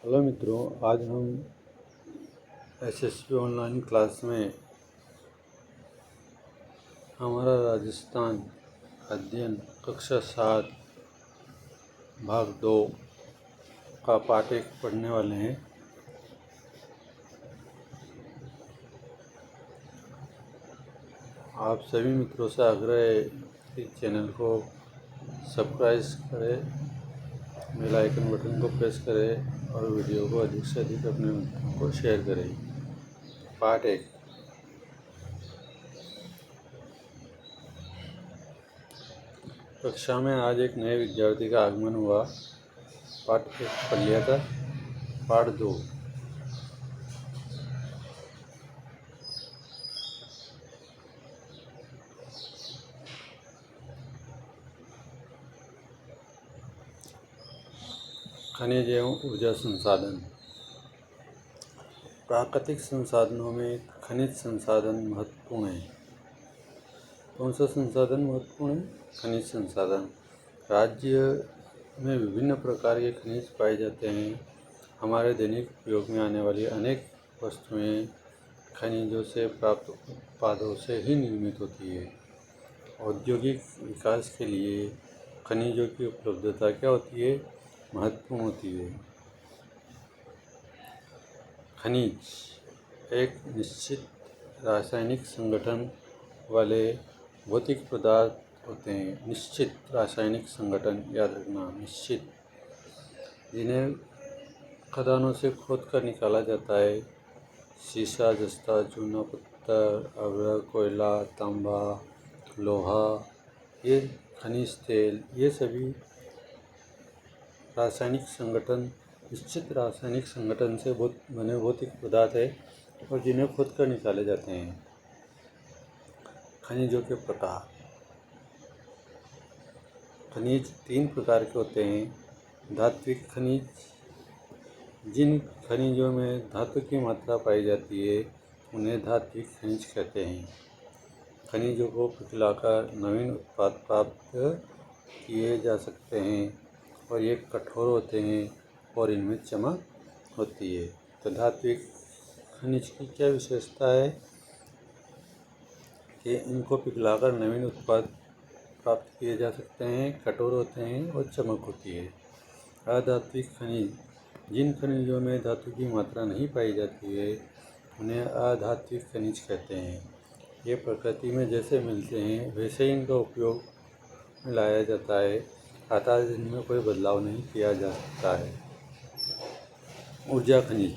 Hello मित्रों, आज हम एसएसबी ऑनलाइन क्लास में हमारा राजस्थान अध्ययन कक्षा 7 भाग 2 का पाठ 1 पढ़ने वाले हैं। आप सभी मित्रों से आग्रह है कि चैनल को सब्सक्राइब करें, बेल आइकन बटन को प्रेस करें और वीडियो को अधिक से अधिक अपने मित्रों को शेयर करें। पाठ 1। कक्षा में आज एक नए विद्यार्थी का आगमन हुआ। पाठ 1 पढ़ लिया था। पाठ 2। खनिज एवं ऊर्जा संसाधन। प्राकृतिक संसाधनों में खनिज संसाधन महत्वपूर्ण है। कौन सा संसाधन महत्वपूर्ण है? खनिज संसाधन। राज्य में विभिन्न प्रकार के खनिज पाए जाते हैं। हमारे दैनिक उपयोग में आने वाली अनेक वस्तुएं खनिजों से प्राप्त उत्पादों से ही निर्मित होती है। औद्योगिक विकास के लिए खनिजों की उपलब्धता क्या होती है? महत्वपूर्ण होती है। खनिज एक निश्चित रासायनिक संगठन वाले भौतिक पदार्थ होते हैं। निश्चित रासायनिक संगठन, याद रखना, निश्चित, जिन्हें खदानों से खोद कर निकाला जाता है। सीसा, जस्ता, चूना पत्थर, अभ्रक, कोयला, तांबा, लोहा, ये खनिज तेल, ये सभी रासायनिक संगठन, निश्चित रासायनिक संगठन से बने भौतिक पदार्थ है और जिन्हें खोद कर निकाले जाते हैं। खनिजों के प्रकार। खनिज 3 प्रकार के होते हैं। धात्विक खनिज, जिन खनिजों में धातु की मात्रा पाई जाती है उन्हें धात्विक खनिज कहते हैं। खनिजों को पिघलाकर नवीन उत्पाद प्राप्त किए जा सकते हैं और ये कठोर होते हैं और इनमें चमक होती है। तो धात्विक खनिज की क्या विशेषता है कि इनको पिघलाकर नवीन उत्पाद प्राप्त किए जा सकते हैं, कठोर होते हैं और चमक होती है। अधात्विक खनिज, जिन खनिजों में धातु की मात्रा नहीं पाई जाती है उन्हें अधात्विक खनिज कहते हैं। ये प्रकृति में जैसे मिलते हैं वैसे ही इनका उपयोग में लाया जाता है, अतः इनमें कोई बदलाव नहीं किया जा सकता है। ऊर्जा खनिज,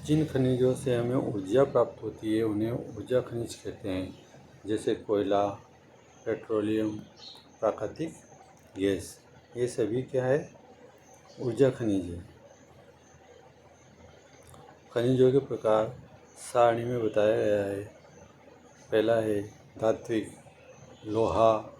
जिन खनिजों से हमें ऊर्जा प्राप्त होती है उन्हें ऊर्जा खनिज कहते हैं, जैसे कोयला, पेट्रोलियम, प्राकृतिक गैस, ये सभी क्या है? ऊर्जा खनिज है। खनिजों के प्रकार सारणी में बताया गया है। पहला है धात्विक, लोहा,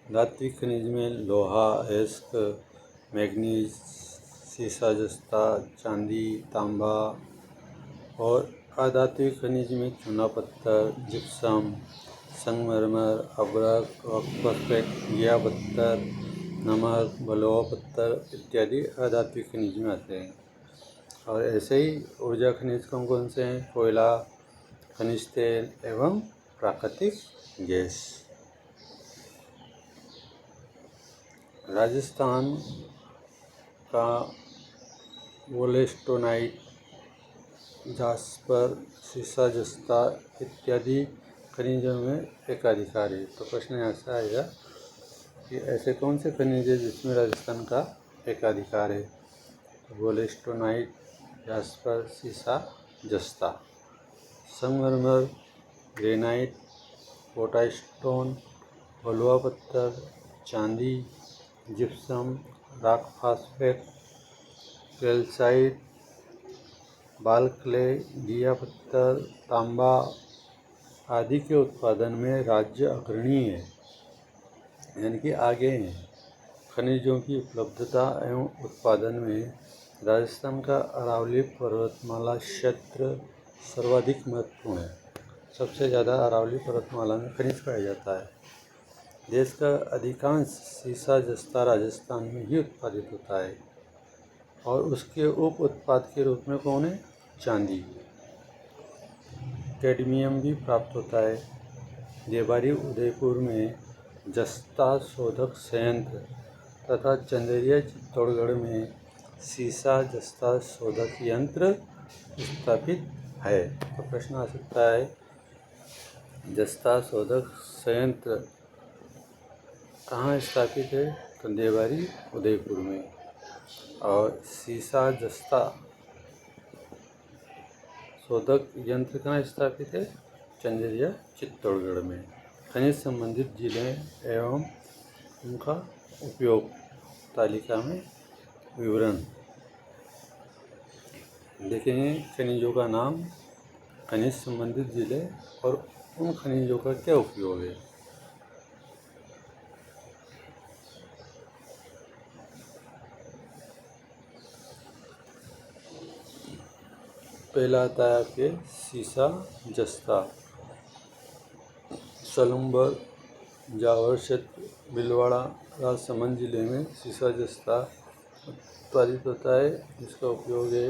धात्विक खनिज में लोहा, अयस्क, मैग्नीज, सीसा, जस्ता, चांदी, तांबा, और अधात्विक खनिज में चूना पत्थर, जिप्सम, संगमरमर, अभ्रक, फॉस्फेट, घिया पत्थर, नमक, बलुआ पत्थर इत्यादि अधात्विक खनिज में आते हैं। और ऐसे ही ऊर्जा खनिज कौन कौन से हैं? कोयला, खनिज तेल एवं प्राकृतिक गैस। राजस्थान का वोलेस्टोनाइट, जास्पर, सीसा, जस्ता इत्यादि खनिजों में एकाधिकार है। तो प्रश्न यहाँ से आएगा कि ऐसे कौन से खनिज है जिसमें राजस्थान का एकाधिकार है? वोलेस्टोनाइट, जास्पर, सीसा, जस्ता। संगमरमर, ग्रेनाइट, पोटास्टोन, बलुआ पत्थर, चांदी, जिप्सम, रॉक फॉस्फेट, कैल्साइट, बाल क्ले, घिया पत्थर, तांबा आदि के उत्पादन में राज्य अग्रणी है। यानी कि आगे हैं। खनिजों की उपलब्धता एवं उत्पादन में राजस्थान का अरावली पर्वतमाला क्षेत्र सर्वाधिक महत्वपूर्ण है। सबसे ज़्यादा अरावली पर्वतमाला में खनिज पाया जाता है। देश का अधिकांश सीसा जस्ता राजस्थान में ही उत्पादित होता है और उसके उप उत्पाद के रूप में कौन है? चांदी। कैडमियम भी प्राप्त होता है। देवारी उदयपुर में जस्ता शोधक संयंत्र तथा चंदेरिया चित्तौड़गढ़ में सीसा जस्ता शोधक यंत्र स्थापित है। तो प्रश्न आ सकता है, जस्ता शोधक संयंत्र कहाँ स्थापित है? तो देवारी उदयपुर में। और सीसा जस्ता शोधक यंत्र कहाँ स्थापित है? चंदेरिया चित्तौड़गढ़ में। खनिज संबंधित जिले एवं उनका उपयोग तालिका में विवरण देखेंगे। खनिजों का नाम, खनिज संबंधित जिले और उन खनिजों का क्या उपयोग है। पहला आता है आपके सीसा जस्ता। सलूमबर जावर क्षेत्र भीलवाड़ा राजसमंद जिले में सीसा जस्ता उत्पादित होता है। जिसका उपयोग है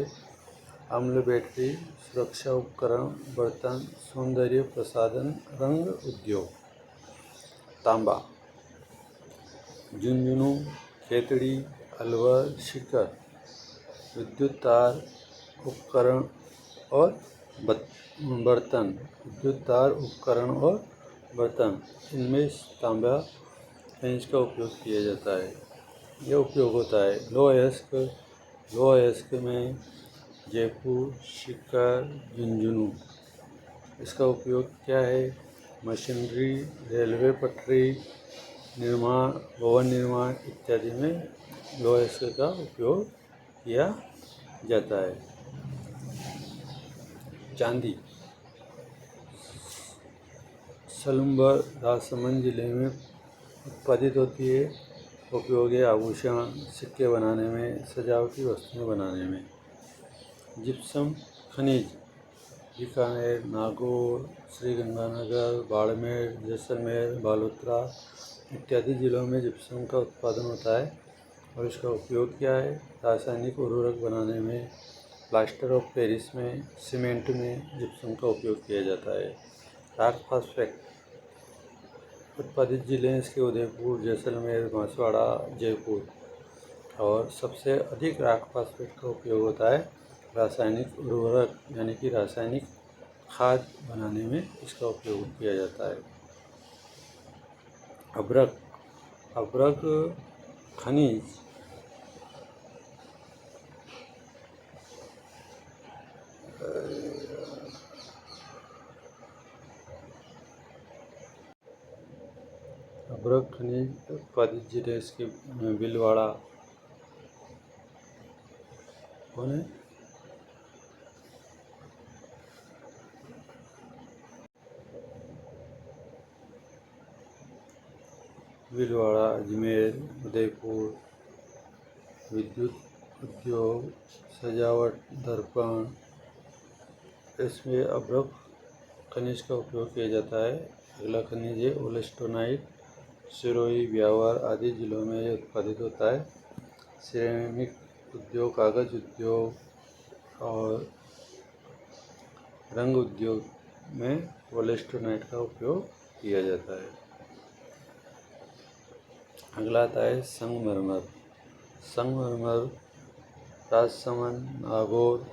अम्ल बैटरी, सुरक्षा उपकरण, बर्तन, सौंदर्य प्रसाधन, रंग उद्योग। तांबा झुंझुनू, खेतड़ी, अलवर, शिकर, विद्युत तार उपकरण और बर्तन, विद्युत तार उपकरण और बर्तन, इनमें तांबा खनिज का उपयोग किया जाता है। यह उपयोग होता है लोह अयस्क में जयपुर, शिकर, झुंझुनू। इसका उपयोग क्या है? मशीनरी, रेलवे पटरी निर्माण, भवन निर्माण इत्यादि में लोह अयस्क का उपयोग किया जाता है। चांदी सलूमबर राजसमंद जिले में उत्पादित होती है। उपयोग है आभूषण, सिक्के बनाने में, सजावटी वस्तुएं बनाने में। जिप्सम खनिज बीकानेर, नागौर, श्रीगंगानगर, बाड़मेर, जैसलमेर, बालोतरा इत्यादि जिलों में जिप्सम का उत्पादन होता है और इसका उपयोग क्या है? रासायनिक उर्वरक बनाने में, प्लास्टर ऑफ पेरिस में, सीमेंट में जिप्सम का उपयोग किया जाता है। राक फास्फेट उत्पादित जिले हैं इसके उदयपुर, जैसलमेर, बांसवाड़ा, जयपुर। और सबसे अधिक राक फास्फेट का उपयोग होता है रासायनिक उर्वरक यानी कि रासायनिक खाद बनाने में इसका उपयोग किया जाता है। अभ्रक खनिज उत्पादित जिले इसके भीलवाड़ा कौन है? भीलवाड़ा, अजमेर, उदयपुर। विद्युत उद्योग, सजावट, दर्पण, इसमें अभ्रक खनिज का उपयोग किया जाता है। अगला खनिज है ओलेस्टोनाइट। सिरोही, ब्यावर आदि जिलों में यह उत्पादित होता है। सिरेमिक उद्योग, कागज उद्योग और रंग उद्योग में ओलेस्टोनाइट का उपयोग किया जाता है। अगला आता है संगमरमर। संगमरमर राजसमंद, नागौर,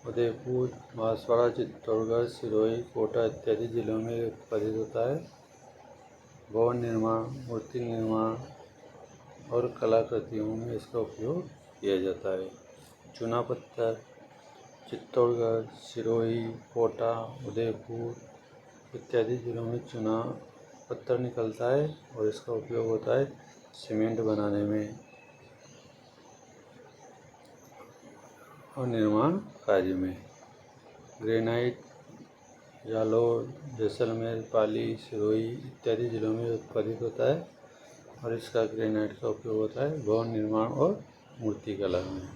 उदयपुर, बांसवाड़ा, चित्तौड़गढ़, सिरोही, कोटा इत्यादि जिलों में उत्पादित होता है। भवन निर्माण, मूर्ति निर्माण और कलाकृतियों में इसका उपयोग किया जाता है। चूना पत्थर चित्तौड़गढ़, सिरोही, कोटा, उदयपुर इत्यादि जिलों में चूना पत्थर निकलता है और इसका उपयोग होता है सीमेंट बनाने में और निर्माण कार्य में। ग्रेनाइट जालौर, जैसलमेर, पाली, सिरोही इत्यादि जिलों में उत्पादित होता है और इसका ग्रेनाइट का उपयोग होता है भवन निर्माण और मूर्तिकला में।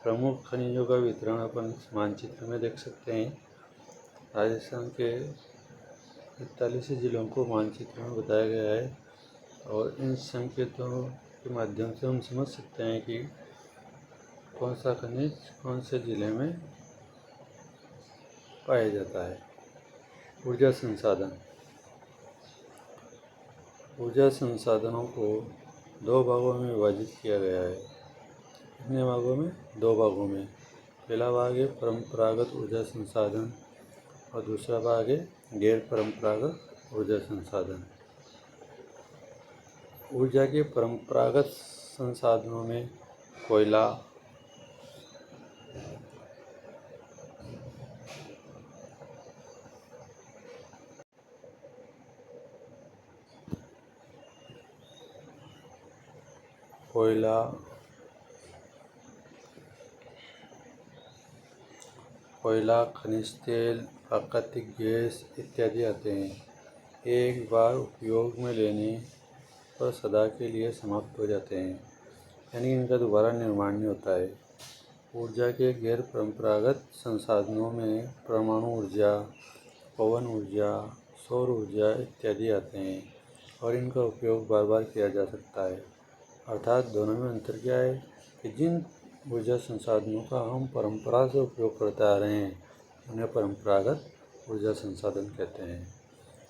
प्रमुख खनिजों का वितरण अपन इस मानचित्र में देख सकते हैं। राजस्थान के 41 जिलों को मानचित्र में बताया गया है और इन संकेतों के माध्यम से हम समझ सकते हैं कि कौन सा खनिज कौन से जिले में पाया जाता है। ऊर्जा संसाधन। ऊर्जा संसाधनों को दो भागों में विभाजित किया गया है। कितने भागों में? दो भागों में। पहला भाग है परंपरागत ऊर्जा संसाधन और दूसरा भाग है गैर परंपरागत ऊर्जा संसाधन। ऊर्जा के परंपरागत संसाधनों में कोयला, खनिज तेल, प्राकृतिक गैस इत्यादि आते हैं। एक बार उपयोग में लेने पर सदा के लिए समाप्त हो जाते हैं, यानी इनका दोबारा निर्माण नहीं होता है। ऊर्जा के गैर परंपरागत संसाधनों में परमाणु ऊर्जा, पवन ऊर्जा, सौर ऊर्जा इत्यादि आते हैं और इनका उपयोग बार बार किया जा सकता है। अर्थात दोनों में अंतर क्या है कि जिन ऊर्जा संसाधनों का हम परंपरा से उपयोग करते आ रहे हैं उन्हें परंपरागत ऊर्जा संसाधन कहते हैं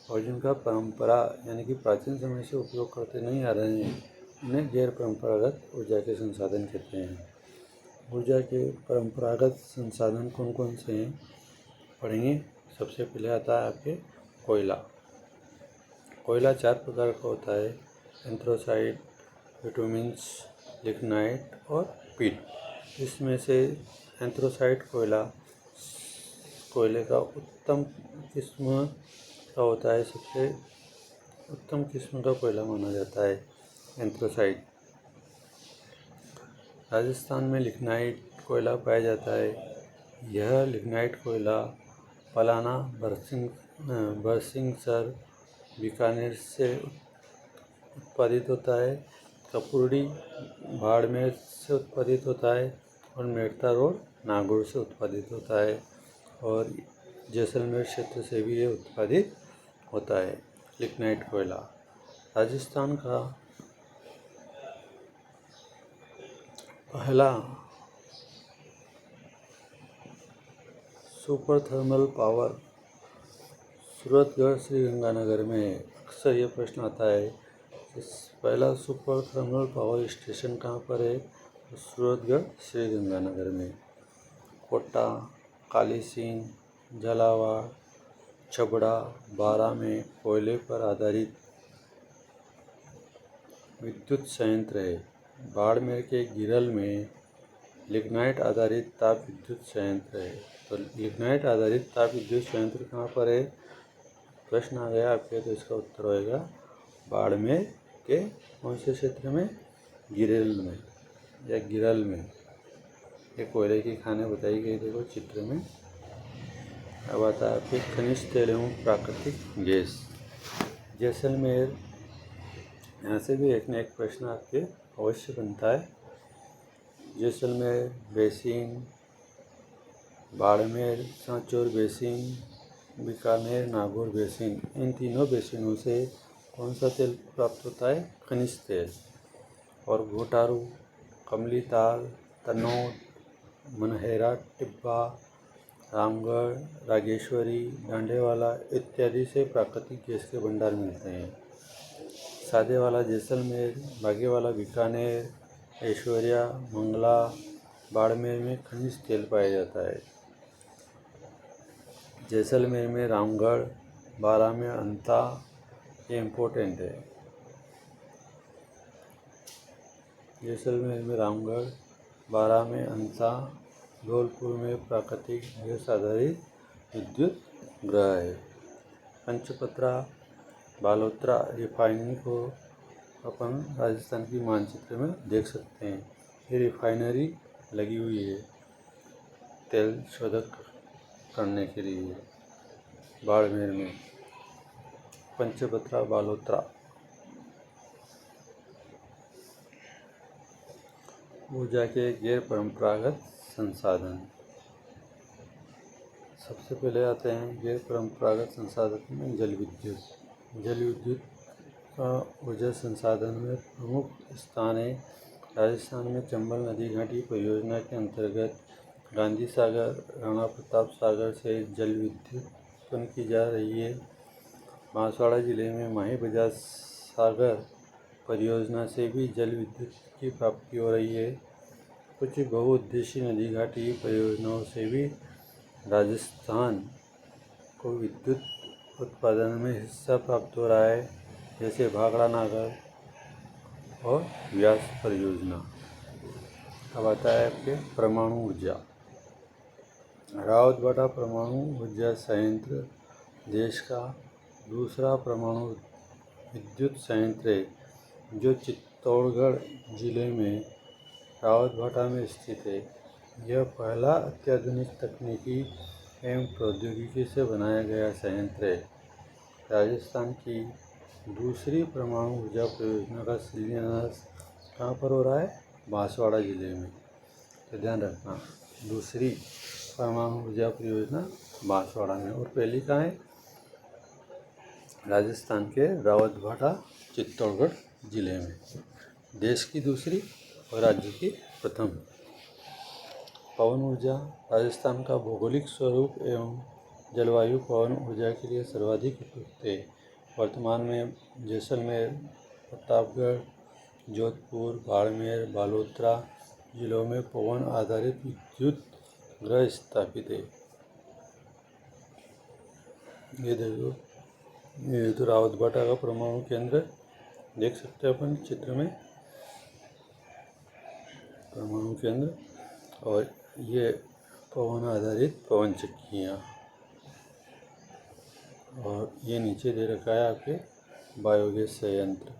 और जिनका परंपरा यानी कि प्राचीन समय से उपयोग करते नहीं आ रहे हैं उन्हें गैर परंपरागत ऊर्जा के संसाधन कहते हैं। ऊर्जा के परंपरागत संसाधन कौन कौन से हैं पढ़ेंगे। सबसे पहले आता है आपके कोयला। कोयला 4 प्रकार का होता है: एंथ्रासाइट, बिटुमेन्स, लिग्नाइट और पीट। इसमें से एंथ्रासाइट कोयले का उत्तम किस्म का होता है, सबसे उत्तम किस्म का कोयला माना जाता है एंथ्रासाइट। राजस्थान में लिग्नाइट कोयला पाया जाता है। यह लिग्नाइट कोयला पलाना, बरसिंहसर, बीकानेर से उत्पादित होता है। कपुर्डी बाड़मेर से उत्पादित होता है और मेड़ता रोड नागौर से उत्पादित होता है और जैसलमेर क्षेत्र से भी ये उत्पादित होता है लिग्नाइट कोयला। राजस्थान का पहला super thermal power Suratgarh Sriganganagar में है। अक्सर यह प्रश्न आता है पहला सुपर थर्मल पावर स्टेशन कहाँ पर है? सूरतगढ़ श्रीगंगानगर में। कोटा, कालीसिंध, झालावाड़, छबड़ा, बारा में कोयले पर आधारित विद्युत संयंत्र है। बाड़मेर के गिरल में लिग्नाइट आधारित ताप विद्युत संयंत्र है। तो लिग्नाइट आधारित ताप विद्युत संयंत्र कहाँ पर है? प्रश्न आ गया आपके, तो इसका उत्तर होएगा बाड़मेर के कौन से क्षेत्र में? गिरल में या गिरल में। ये कोयले की खानें बताई गई देखो चित्र में। अब आता है फिर खनिज तेल एवं प्राकृतिक गैस। जैसलमेर, यहाँ से भी एक न एक प्रश्न आपके अवश्य बनता है। Jaisalmer basin, Barmer Sanchore basin, Bikaner Nagaur basin, इन तीनों बेसिनों से कौन सा तेल प्राप्त होता है? खनिज तेल। और घोटारू, कमलीताल, तनोट, मनहेरा टिब्बा, रामगढ़, रागेश्वरी, डांडेवाला इत्यादि से प्राकृतिक गैस के भंडार मिलते हैं। सादेवाला जैसलमेर, बागेवाला बीकानेर, ऐश्वर्या, मंगला, बाड़मेर में खनिज तेल पाया जाता है। जैसलमेर में रामगढ़, बारा में अंता, ये इम्पोर्टेंट है। जैसलमेर में रामगढ़, बारा में अंता, धौलपुर में प्राकृतिक गैस आधारित विद्युत गृह है। पंचपत्रा, बालोतरा रिफाइनरी को अपन राजस्थान की मानचित्र में देख सकते हैं। ये रिफाइनरी लगी हुई है तेल शोधक करने के लिए। बाड़मेर में। पंचभद्रा बालोतरा। ऊर्जा के गैर परंपरागत संसाधन। सबसे पहले आते हैं गैर परंपरागत संसाधन में जल विद्युत। जल विद्युत का ऊर्जा संसाधन में प्रमुख स्थान है। राजस्थान में चंबल नदी घाटी परियोजना के अंतर्गत गांधी सागर, राणा प्रताप सागर से जल विद्युत उत्पन्न की जा रही है। बांसवाड़ा जिले में माही बजाज सागर परियोजना से भी जल विद्युत की प्राप्ति हो रही है। कुछ बहुउद्देशीय नदी घाटी परियोजनाओं से भी राजस्थान को विद्युत उत्पादन में हिस्सा प्राप्त हो रहा है, जैसे भाखड़ा नागर और व्यास परियोजना। अब आता है आपके परमाणु ऊर्जा। रावतभाटा परमाणु ऊर्जा संयंत्र देश का दूसरा परमाणु विद्युत संयंत्र है, जो चित्तौड़गढ़ जिले में रावतभाटा में स्थित है। यह पहला अत्याधुनिक तकनीकी एवं प्रौद्योगिकी से बनाया गया संयंत्र है। राजस्थान की दूसरी परमाणु ऊर्जा परियोजना का शिलान्यास कहाँ पर हो रहा है? बांसवाड़ा जिले में। तो ध्यान रखना, दूसरी परमाणु ऊर्जा परियोजना बांसवाड़ा में, और पहली कहाँ है? राजस्थान के रावतभाटा चित्तौड़गढ़ जिले में। देश की दूसरी और राज्य की प्रथम। पवन ऊर्जा। राजस्थान का भौगोलिक स्वरूप एवं जलवायु पवन ऊर्जा के लिए सर्वाधिक उपयुक्त है। वर्तमान में जैसलमेर, प्रतापगढ़, जोधपुर, बाड़मेर, बालोतरा जिलों में पवन आधारित विद्युत गृह स्थापित है। ये देखो, ये तो रावतभाटा का परमाणु केंद्र देख सकते हैं अपन चित्र में, परमाणु केंद्र, और ये पवन आधारित पवन चक्कियाँ, और ये नीचे दे रखा है आपके बायोगैस संयंत्र।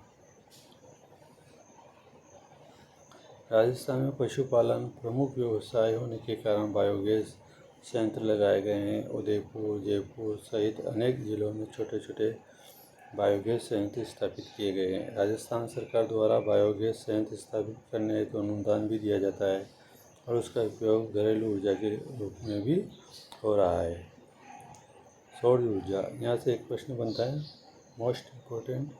राजस्थान में पशुपालन प्रमुख व्यवसाय होने के कारण बायोगैस संयंत्र लगाए गए हैं। उदयपुर, जयपुर सहित अनेक जिलों में छोटे छोटे बायोगैस संयंत्र स्थापित किए गए हैं। राजस्थान सरकार द्वारा बायोगैस संयंत्र स्थापित करने हेतु अनुदान भी दिया जाता है और उसका उपयोग घरेलू ऊर्जा के रूप में भी हो रहा है। सौर ऊर्जा, यहाँ से एक प्रश्न बनता है मोस्ट इम्पोर्टेंट।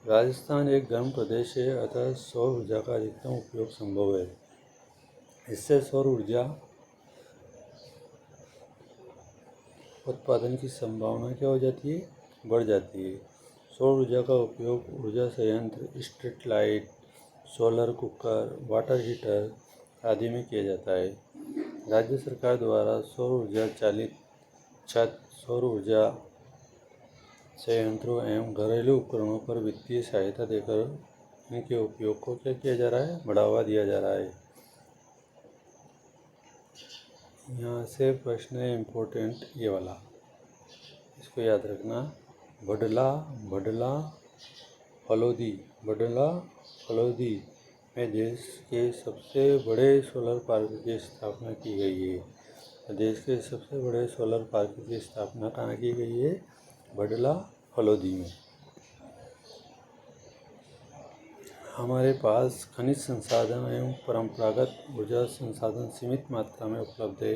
राजस्थान एक गर्म प्रदेश है, अतः सौर ऊर्जा का अधिकतम उपयोग संभव है। इससे सौर ऊर्जा उत्पादन की संभावना क्या हो जाती है? बढ़ जाती है। सौर ऊर्जा का उपयोग ऊर्जा संयंत्र, street light, solar cooker, water heater आदि में किया जाता है। राज्य सरकार द्वारा सौर ऊर्जा चालित छत, सौर ऊर्जा संयंत्रों एवं घरेलू उपकरणों पर वित्तीय सहायता देकर इनके उपयोग को क्या किया जा रहा है? बढ़ावा दिया जा रहा है। यहाँ से प्रश्न है इम्पोर्टेंट ये वाला, इसको याद रखना। बडला बडला फलोदी, बडला फलोदी में देश के सबसे बड़े सोलर पार्क की स्थापना की गई है। देश के सबसे बड़े सोलर पार्क की स्थापना कहाँ की गई है? बडला फलोदी में। हमारे पास खनिज संसाधन एवं परंपरागत ऊर्जा संसाधन सीमित मात्रा में उपलब्ध है।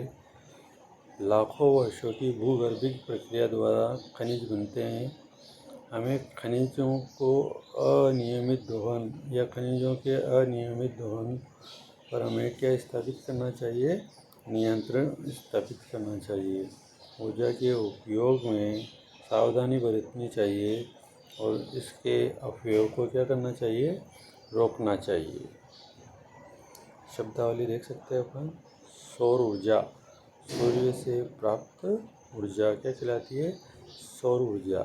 लाखों वर्षों की भूगर्भिक प्रक्रिया द्वारा खनिज बनते हैं। हमें खनिजों को अनियमित दोहन या खनिजों के अनियमित दोहन पर हमें क्या स्थापित करना चाहिए? नियंत्रण स्थापित करना चाहिए। ऊर्जा के उपयोग में सावधानी बरतनी चाहिए और इसके अपयोग को क्या करना चाहिए? रोकना चाहिए। शब्दावली देख सकते हैं अपन। सौर ऊर्जा, सूर्य से प्राप्त ऊर्जा क्या कहलाती है? सौर ऊर्जा।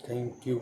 Thank you.